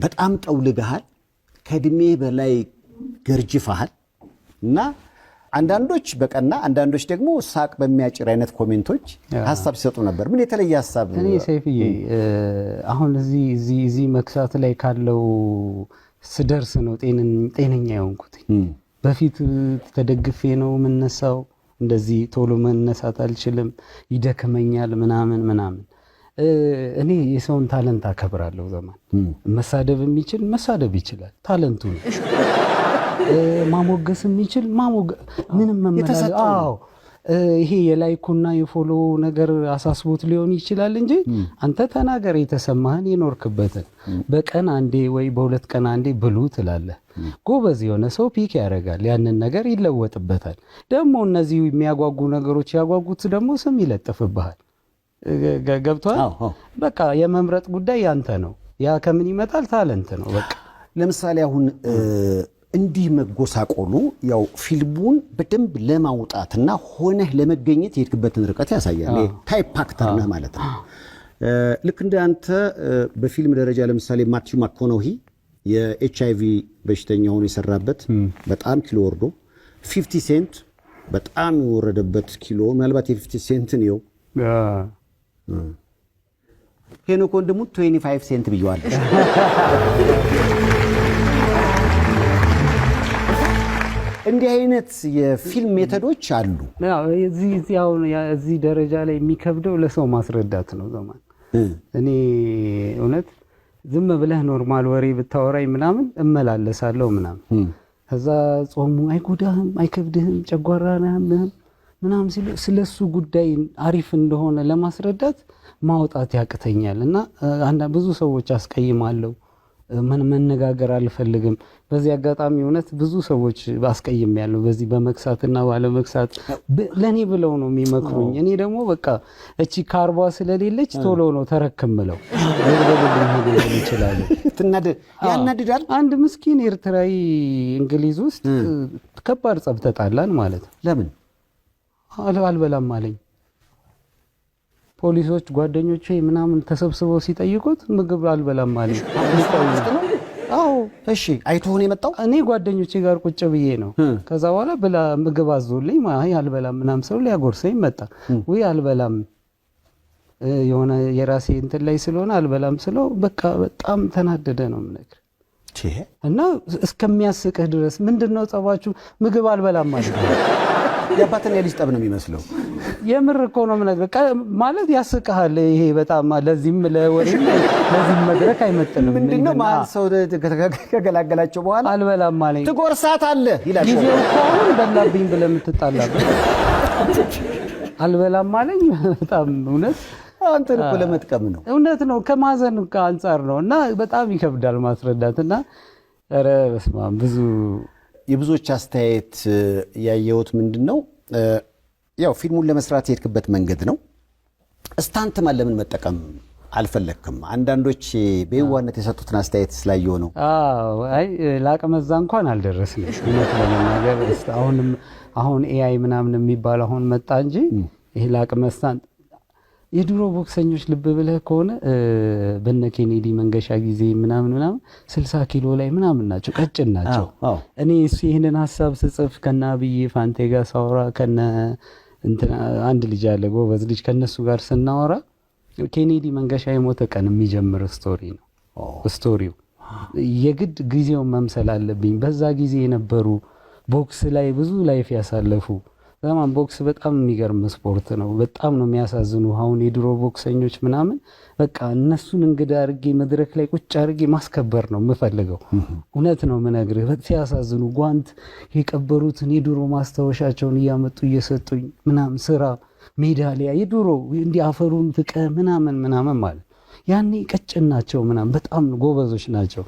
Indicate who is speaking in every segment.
Speaker 1: በጣም ጠውልገሃል ከድሜ በላይ ገርጅፈሃል እና አንዳንዶች በቀና አንዳንዶች ደግሞ ሳቅ በሚያጭር አይነት ኮሜንቶች ሐሳብ ሲሰጡ ነበር ምን የተለየ ሐሳብ
Speaker 2: እኔ ሰይፍዬ አሁን እዚህ መክሳት ላይ ካለው ስደርስ ነው ጤነኛ የሆንኩት በፊት ተደግፌ ነው ምንነሳው እንደዚህ ቶሎ መነሳት አልችልም ይደከመኛል ምናምን እኔ የሰውን ታለንት አከብራለሁ ዘማን መሳደብ የሚችል መሳደብ ይችላል ታለንቱ ነው ማሞገስ የሚችል ምንም መመላለስ አዎ ይሄ የላይኩና የፎሎ ነገር አሳስቦት ሊሆን ይችላል እንጂ አንተ ተናገር የተሰማህን የኖርክበትን በቀን አንዴ ወይ በሁለት ቀን አንዴ ብሉ ትላለህ ጎበዝ የሆነ ሰው ፒክ ያደርጋል ያንን ነገር ይለወጥበታል ደግሞ እነዚህ የሚያጓጉ ነገሮች ያጓጉት ደግሞ ስም ይለጥፍብሃል ገብቷል በቃ የመምረጥ ጉዳይ ያንተ ነው ያ ከምን ይመጣል ታለንት ነው በቃ
Speaker 1: ለምሳሌ አሁን እንዲህ መጎሳቆሉ ያው ፊልሙን በደንብ ለማውጣትና ሆነህ ለመገኘት የሄድክበትን ርቀት ያሳያል ታይፕ አክተር ነህ ማለት ነው ልክ እንደ አንተ በፊልም ደረጃ ለምሳሌ ማቲው ማኮኖሂ የኤችአይቪ በሽተኛ ሆኖ የሰራበት በጣም ኪሎ ወርዶ 50 ሴንት በጣም የወረደበት ኪሎ ምናልባት የ50 ሴንትን ነው ሄኖክ ወንድሙ 25 ሴንት ብየዋል እንዲህ አይነት የፊልም ሜተዶች አሉ
Speaker 2: እዚህ ደረጃ ላይ የሚከብደው ለሰው ማስረዳት ነው ዘማን እኔ እውነት ዝም ብለህ ኖርማል ወሬ ብታወራይ ምናምን እመላለሳለሁ ምናምን ከዛ ጾሙ አይጎዳህም አይከብድህም ጨጓራህም ምናምን ስለሱ ጉዳይ አሪፍ እንደሆነ ለማስረዳት ማውጣት ያቅተኛል እና ብዙ ሰዎች አስቀይማለሁ መነጋገር አልፈልግም በዚህ አጋጣሚ እውነት ብዙ ሰዎች አስቀይሜያለሁ በዚህ በመክሳትና ባለመክሳት ለኔ ብለው ነው የሚመክሩኝ እኔ ደግሞ በቃ እቺ ካርቧ ስለሌለች ቶሎ ነው ተረክምለው ወደበልኝ ይችላል
Speaker 1: ያናድዳል
Speaker 2: አንድ ምስኪን ኤርትራዊ እንግሊዝ ውስጥ ከባድ ጸብ ተጣላን ማለት
Speaker 1: ለምን
Speaker 2: አልበላም አለኝ ፖሊሶች ጓደኞቼ ምናምን ተሰብስበው ሲጠይቁት ምግብ አልበላም አለኝ አዎ
Speaker 1: እሺ አይቶን የመጣው
Speaker 2: እኔ ጓደኞቼ ጋር ቁጭ ብዬ ነው ከዛ በኋላ ብላ ምግብ አዞልኝ አይ አልበላም ምናምን ሰው ሊያጎርሰኝ መጣ ወይ አልበላም የሆነ የራሴ እንትን ላይ ስለሆነ አልበላም ስለው በቃ በጣም ተናደደ ነው ምነግር እና እስከሚያስቅህ ድረስ ምንድነው ጸባችሁ ምግብ አልበላም ማለት ነው
Speaker 1: ያባተን የልጅ ጠብ ነው የሚመስለው
Speaker 2: የምር እኮ ነው ማለት ያስቅሃል ይሄ በጣም ለዚህም ለወሬም ለዚህም መድረክ አይመጥንም
Speaker 1: ምንድነው ማን ሰው ከገላገላቸው በኋላ
Speaker 2: አልበላም ማለት
Speaker 1: ትጎርሳት አለ ይላል
Speaker 2: ጊዜው እኮ አሁን በላብኝ ብለህ የምትጣላበት አልበላም ማለት በጣም እውነት
Speaker 1: አንተን እኮ ለመጥቀም ነው
Speaker 2: እውነት ነው ከማዘን አንፃር ነው እና በጣም ይከብዳል ማስረዳትና ኧረ በስመ አብ ብዙ
Speaker 1: የብዙዎች አስተያየት ያየሁት ምንድነው ያው ፊልሙን ለመስራት የሄድክበት መንገድ ነው ስታንትማን ለምን መጠቀም አልፈለክም አንዳንዶች በየዋነት የሰጡትን አስተያየት ስላየው ነው
Speaker 2: አይ ላቀመዛ እንኳን አልደረስንም እውነት ለመናገር አሁን ኤአይ ምናምን የሚባል አሁን መጣ እንጂ ይሄ ላቀመሳን የድሮ ቦክሰኞች ልብ ብለህ ከሆነ በነ ኬኔዲ መንገሻ ጊዜ ምናምን 60 ኪሎ ላይ ምናምን ናቸው ቀጭን ናቸው እኔ ይሄንን ሐሳብ ስጽፍ ከናብዬ ፋንቴ ጋር ሳወራ ከነ እንትና አንድ ልጅ አለ ጎበዝ ልጅ ከነሱ ጋር ስናወራ ኬኔዲ መንገሻ የሞተ ቀን የሚጀምር ስቶሪ ነው ስቶሪው የግድ ጊዜው መምሰል አለብኝ በዛ ጊዜ የነበሩ ቦክስ ላይ ብዙ ላይፍ ያሳለፉ ዘማን ቦክስ በጣም የሚገርም ስፖርት ነው በጣም ነው የሚያሳዝኑ አሁን የድሮ ቦክሰኞች ምናምን በቃ እነሱን እንግዳ አርጌ መድረክ ላይ ቁጭ አርጌ ማስከበር ነው የምፈልገው እውነት ነው ምነግርህ ሲያሳዝኑ ጓንት የቀበሩትን የድሮ ማስታወሻቸውን እያመጡ እየሰጡኝ ምናምን ስራ ሜዳሊያ የድሮ እንዲ አፈሩን ፍቀ ምናምን ማለት ያኔ ቀጭን ናቸው ምናምን በጣም ጎበዞች ናቸው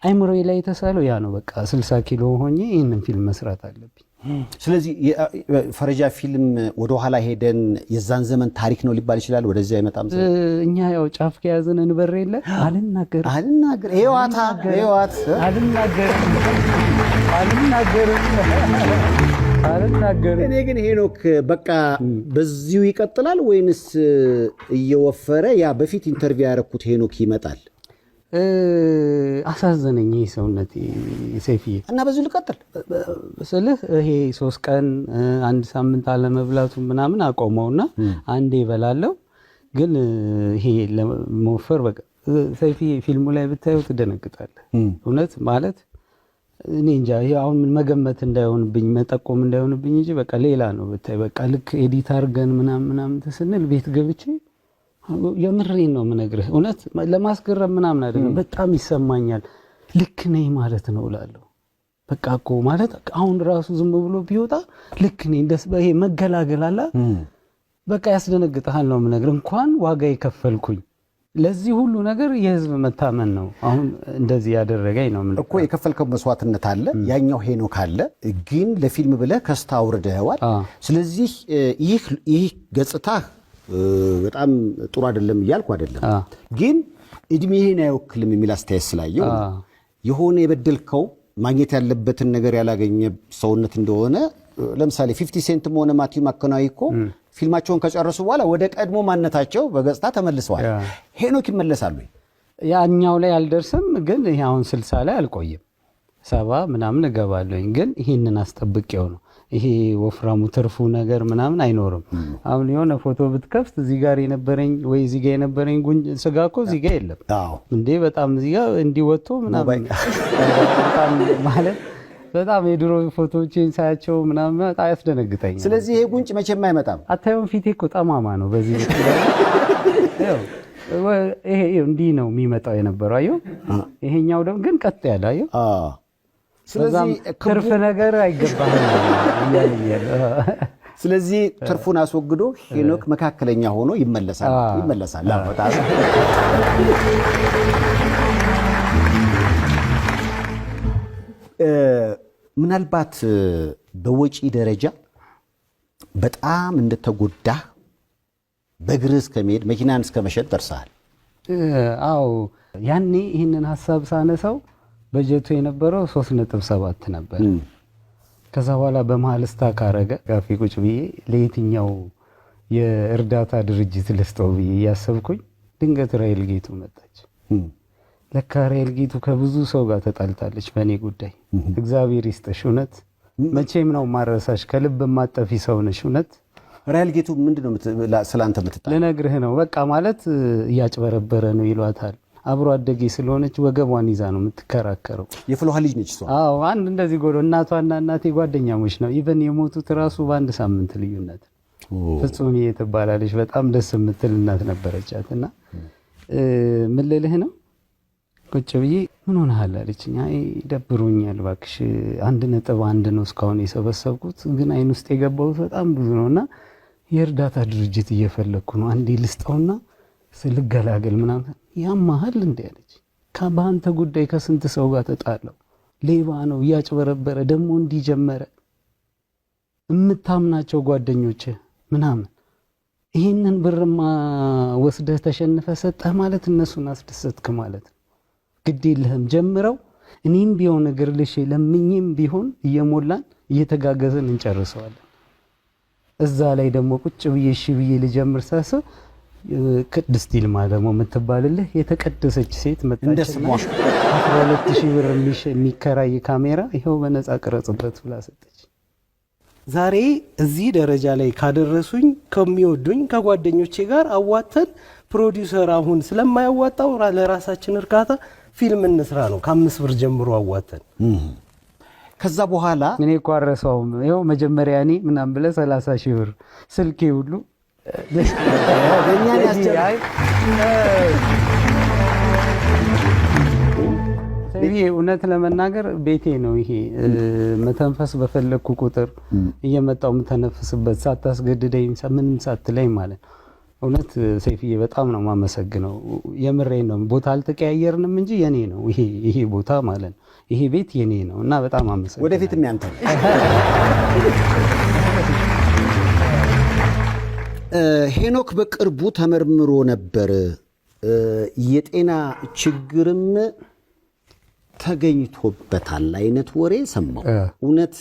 Speaker 2: አይምሮዬ ላይ የተሳለው ያ ነው በቃ 60 ኪሎ ሆኜ ይሄንን ፊልም መስራት አለብኝ
Speaker 1: ስለዚህ ፈረጃ ፊልም ወደ ኋላ ሄደን የዛን ዘመን ታሪክ ነው ሊባል ይችላል ወደዚህ አይመጣም
Speaker 2: እኛ ያው ጫፍ ከያዘን እንበር የለ አልናገር
Speaker 1: ሄዋት አልናገር እኔ ግን ሄኖክ በቃ በዚሁ ይቀጥላል ወይንስ እየወፈረ ያ በፊት ኢንተርቪው ያረኩት ሄኖክ ይመጣል
Speaker 2: አሳዘነኝ ይሄ ሰውነቴ ሰይፍዬ።
Speaker 1: እና በዚሁ ልቀጥል
Speaker 2: ስልህ ይሄ 3 ቀን 1 ሳምንት አለመብላቱ ምናምን አቆመውና አንዴ እበላለሁ። ግን ይሄ ለመወፈር በቃ ሰይፍዬ ፊልሙ ላይ ብታየው ትደነግጣለህ። እውነት ማለት እኔ እንጃ ይሄ አሁን መገመት እንዳይሆንብኝ መጠቆም እንዳይሆንብኝ እንጂ በቃ ሌላ ነው ብታይ። በቃ ልክ ኤዲት አድርገን ምናምን ተስንል ቤት ገብቼ የምሬን ነው የምነግርህ። እውነት ለማስገረም ምናምን አይደለም፣ በጣም ይሰማኛል። ልክ ነኝ ማለት ነው እላለሁ። በቃ እኮ ማለት አሁን ራሱ ዝም ብሎ ቢወጣ ልክ ነኝ ደስ ይሄ መገላገል አለ በቃ ያስደነግጣል ነው የምነግርህ። እንኳን ዋጋ የከፈልኩኝ ለዚህ ሁሉ ነገር የህዝብ መታመን ነው አሁን እንደዚህ ያደረገኝ ነው እኮ።
Speaker 1: የከፈልከው መስዋዕትነት አለ፣ ያኛው ሄኖክ አለ። ግን ለፊልም ብለህ ከስታ አውርደኸዋል። ስለዚህ ይህ ገጽታ በጣም ጥሩ አይደለም እያልኩ አይደለም፣ ግን እድሜህን አይወክልም የሚል አስተያየት ስላየው የሆነ የበደልከው ማግኘት ያለበትን ነገር ያላገኘ ሰውነት እንደሆነ ለምሳሌ 50 ሴንትም ሆነ ማቲው ማከናዊ እኮ ፊልማቸውን ከጨረሱ በኋላ ወደ ቀድሞ ማንነታቸው በገጽታ ተመልሰዋል። ሄኖክ ይመለሳሉ።
Speaker 2: ያኛው ላይ አልደርስም፣ ግን ይሄ አሁን 60 ላይ አልቆይም 70 ምናምን እገባለሁኝ። ግን ይሄንን አስጠብቄው ነው። ይሄ ወፍራሙ ትርፉ ነገር ምናምን አይኖርም። አሁን የሆነ ፎቶ ብትከፍት እዚህ ጋር የነበረኝ ወይ እዚህ ጋር የነበረኝ ስጋ እኮ እዚህ ጋር የለም እንዴ! በጣም እዚህ ጋር እንዲወጥቶ ምናምን ማለት በጣም የድሮ ፎቶዎችን ሳያቸው ምናምን በጣም ያስደነግጠኛል።
Speaker 1: ስለዚህ ይሄ ጉንጭ መቼም አይመጣም።
Speaker 2: አታየውም? ፊቴ እኮ ጠማማ ነው። በዚህ ይሄ እንዲህ ነው የሚመጣው የነበረው። አየው፣ ይሄኛው ደግሞ ግን ቀጥ ያለ አየው። ስለዚህ ትርፍ ነገር አይገባህም እያለኛል።
Speaker 1: ስለዚህ ትርፉን አስወግዶ ሄኖክ መካከለኛ ሆኖ ይመለሳል። ምናልባት በወጪ ደረጃ በጣም እንደተጎዳህ በእግርህ እስከመሄድ መኪናን እስከመሸጥ ደርሰሃል።
Speaker 2: አዎ ያኔ ይህንን ሀሳብ ሳነሳው በጀቱ የነበረው 3.7 ነበር። ከዛ በኋላ በመሀል ስታክ አረገ። ጋፊ ቁጭ ብዬ ለየትኛው የእርዳታ ድርጅት ልስጠው ብዬ እያሰብኩኝ ድንገት ራይል ጌቱ መጣች። ለካ ራይል ጌቱ ከብዙ ሰው ጋር ተጣልታለች በእኔ ጉዳይ። እግዚአብሔር ይስጥሽ፣ እውነት መቼም ነው ማረሳሽ። ከልብ ማጠፊ ሰው ነሽ እውነት።
Speaker 1: ራይል ጌቱ ምንድነው ስላንተ የምትጣለው?
Speaker 2: ልነግርህ ነው በቃ ማለት እያጭበረበረ ነው ይሏታል። አብሮ አደጌ ስለሆነች ወገቧን ይዛ ነው የምትከራከረው።
Speaker 1: የፍሎሃ ልጅ ነች እሷ።
Speaker 2: አዎ አንድ እንደዚህ ጎዶ እናቷና እናቴ ጓደኛሞች ነው። ኢቨን የሞቱት ራሱ በአንድ ሳምንት ልዩነት። ፍጹም ትባላለች። በጣም ደስ የምትል እናት ነበረቻት። እና ምን ልልህ ነው ቁጭ ብዬ ምን ሆነሃል አለችኝ። አይ ደብሮኛል እባክሽ 1.1 ነው እስካሁን የሰበሰብኩት፣ ግን አይን ውስጥ የገባሁት በጣም ብዙ ነውና የእርዳታ ድርጅት እየፈለኩ ነው። አንዴ ልስጠውና ስልገላገል ምናምን። ያማሃል እንዴ አለች። በአንተ ጉዳይ ከስንት ሰው ጋር ተጣለው። ሌባ ነው እያጭበረበረ ደግሞ እንዲጀመረ የምታምናቸው ጓደኞች ምናምን ይህንን ብርማ ወስደህ ተሸንፈ ሰጠህ ማለት እነሱን አስደሰትክ ማለት ነው። ግድ የለህም ጀምረው። እኔም ቢሆን እግር ልሽ ለምኝም ቢሆን እየሞላን እየተጋገዘን እንጨርሰዋለን። እዛ ላይ ደግሞ ቁጭ ብዬ እሺ ብዬ ልጀምር ሳስብ ቅድስት ይልማ ደግሞ የምትባልልህ የተቀደሰች ሴት መጣችና 12000 ብር የሚከራይ ካሜራ ይኸው በነፃ ቅረጽበት ብላ ሰጠች።
Speaker 3: ዛሬ እዚህ ደረጃ ላይ ካደረሱኝ ከሚወዱኝ ከጓደኞቼ ጋር አዋተን ፕሮዲውሰር አሁን ስለማያዋጣው ለራሳችን እርካታ ፊልም እንስራ ነው ከ5 ብር ጀምሮ አዋተን።
Speaker 1: ከዛ በኋላ
Speaker 2: እኔ እኮ አረሳውም። ይኸው መጀመሪያ እኔ ምናምን ብለህ 30,000 ብር ስልኬ ሁሉ
Speaker 1: በእኛን ያስቸግራል።
Speaker 2: ይሄ እውነት ለመናገር ቤቴ ነው። ይሄ መተንፈስ በፈለኩ ቁጥር እየመጣው የምተነፍስበት ሳታስገድደኝ ምንም ሳትለኝ ማለት ነው። እውነት ሰይፍዬ በጣም ነው የማመሰግነው። የምሬን ነው። ቦታ አልተቀያየርንም እንጂ የኔ ነው ይሄ ቦታ ማለት ነው። ይሄ ቤት የኔ ነው እና በጣም አመሰግናለሁ።
Speaker 1: ወደፊትም ያንተ ነው። ሄኖክ በቅርቡ ተመርምሮ ነበር። የጤና ችግርም ተገኝቶበታል አይነት ወሬ ሰማሁ። እውነት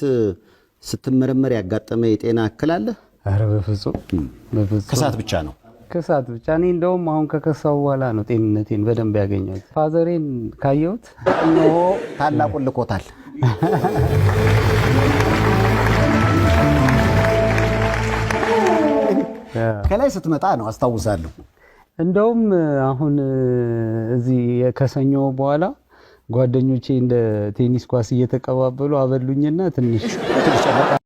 Speaker 1: ስትመረመር ያጋጠመ የጤና እክል አለ?
Speaker 2: ኧረ በፍጹም
Speaker 1: ከሰዓት ብቻ ነው።
Speaker 2: ክሳት ብቻ። እኔ እንደውም አሁን ከከሳው በኋላ ነው ጤንነቴን በደንብ ያገኘሁት። ፋዘሬን ካየሁት
Speaker 1: እነሆ ታላቁን ልኮታል። ከላይ ስትመጣ ነው አስታውሳለሁ።
Speaker 2: እንደውም አሁን እዚህ ከሰኞ በኋላ ጓደኞቼ እንደ ቴኒስ ኳስ እየተቀባበሉ አበሉኝና ትንሽ